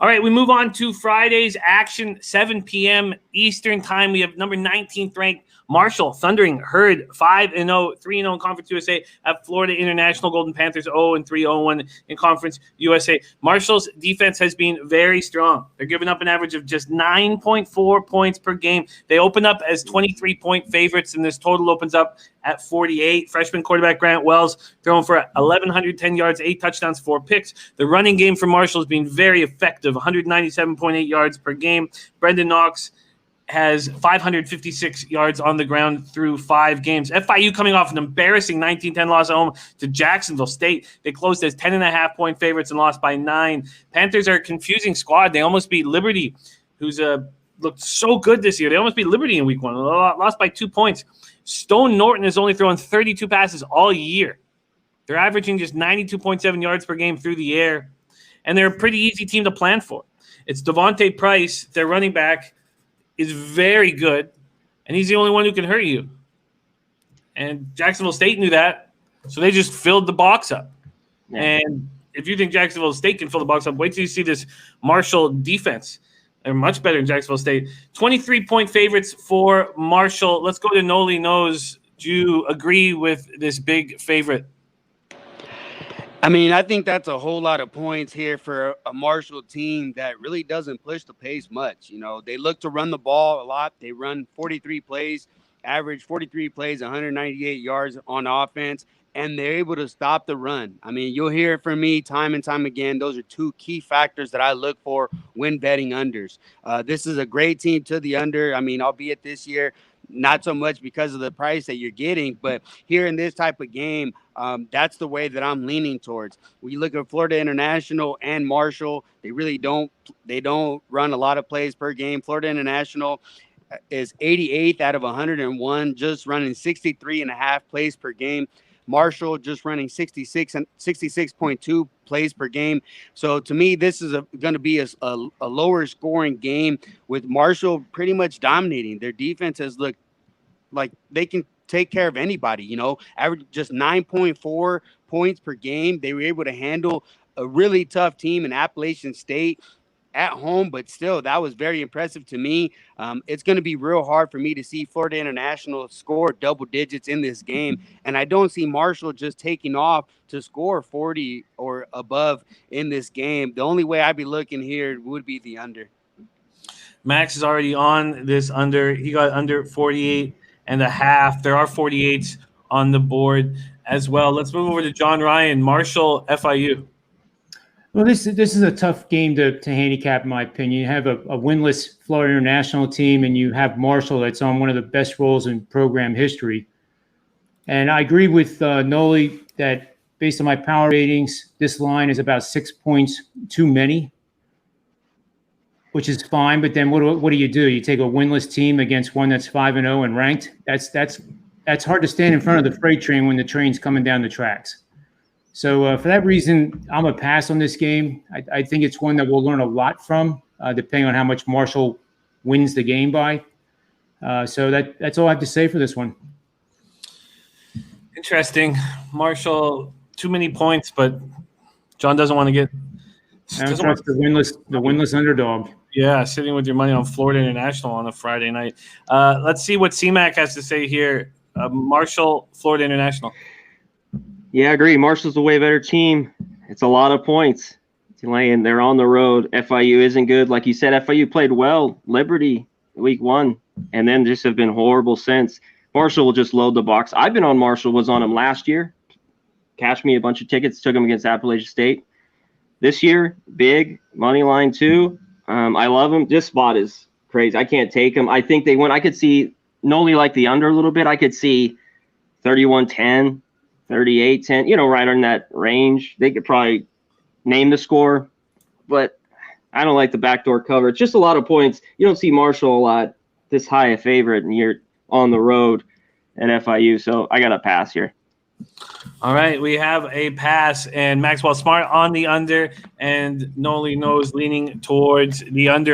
All right, we move on to Friday's action, 7 p.m. Eastern time. We have number 19th ranked Marshall thundering Herd 5-0, 3-0 in Conference USA at Florida International. Golden Panthers 0-3, 0-1 in Conference USA. Marshall's defense has been very strong. They're giving up an average of just 9.4 points per game. They open up as 23-point favorites, and this total opens up at 48. Freshman quarterback Grant Wells throwing for 1,110 yards, 8 touchdowns, 4 picks. The running game for Marshall has been very effective, 197.8 yards per game. Brendan Knox has 556 yards on the ground through 5 games. FIU coming off an embarrassing 19-10 loss at home to Jacksonville State. They closed as 10.5-point favorites and lost by 9. Panthers are a confusing squad. They almost beat Liberty, who's looked so good this year. They almost beat Liberty in week 1. Lost by 2 points. Stone Norton is only throwing 32 passes all year. They're averaging just 92.7 yards per game through the air, and they're a pretty easy team to plan for. It's Devontae Price, their running back, is very good, and he's the only one who can hurt you. And Jacksonville State knew that, so they just filled the box up. Yeah. And if you think Jacksonville State can fill the box up, wait till you see this Marshall defense. They're much better than Jacksonville State. 23-point favorites for Marshall. Let's go to Noli Knows. Do you agree with this big favorite? I mean, I think that's a whole lot of points here for a Marshall team that really doesn't push the pace much. You know, they look to run the ball a lot. They run 43 plays, average 43 plays, 198 yards on offense, and they're able to stop the run. I mean, you'll hear it from me time and time again. Those are 2 key factors that I look for when betting unders. This is a great team to the under. I mean, albeit this year, not so much because of the price that you're getting, but here in this type of game, that's the way that I'm leaning towards. When you look at Florida International and Marshall, they really don't run a lot of plays per game. Florida International is 88th out of 101, just running 63.5 plays per game. Marshall just running 66.2 plays per game. So to me, this is going to be a lower scoring game with Marshall pretty much dominating. Their defense has looked like they can take care of anybody, you know, average just 9.4 points per game. They were able to handle a really tough team in Appalachian State at home, but still, that was very impressive to me. It's going to be real hard for me to see Florida International score double digits in this game, and I don't see Marshall just taking off to score 40 or above in this game. The only way I'd be looking here would be the under. Max is already on this under. He got under 48.5. There are 48s on the board as well. Let's move over to John Ryan, Marshall, FIU. Well, this is a tough game to handicap, in my opinion. You have a winless Florida International team, and you have Marshall that's on one of the best rolls in program history. And I agree with Noli that based on my power ratings, this line is about 6 points too many, which is fine. But then what do? You take a winless team against one that's 5-0 and ranked. That's hard to stand in front of the freight train when the train's coming down the tracks. So for that reason, I'm a pass on this game. I think it's one that we'll learn a lot from, depending on how much Marshall wins the game by. So that's all I have to say for this one. Interesting. Marshall, too many points, but John doesn't want to get I don't trust the winless underdog. Yeah, sitting with your money on Florida International on a Friday night. Let's see what CMAC has to say here. Marshall, Florida International. Yeah, I agree. Marshall's a way better team. It's a lot of points. Tulane, they're on the road. FIU isn't good. Like you said, FIU played well. Liberty, week 1, and then just have been horrible since. Marshall will just load the box. I've been on Marshall, was on him last year. Cashed me a bunch of tickets, took him against Appalachian State. This year, big, money line too. I love him. This spot is crazy. I can't take him. I think they went. I could see Noli like the under a little bit. I could see 31-10. 38-10, right on that range. They could probably name the score, but I don't like the backdoor cover. It's just a lot of points. You don't see Marshall a lot this high a favorite, and you're on the road at FIU, so I got a pass here. All right, we have a pass, and Maxwell Smart on the under, and Noli Knows leaning towards the under.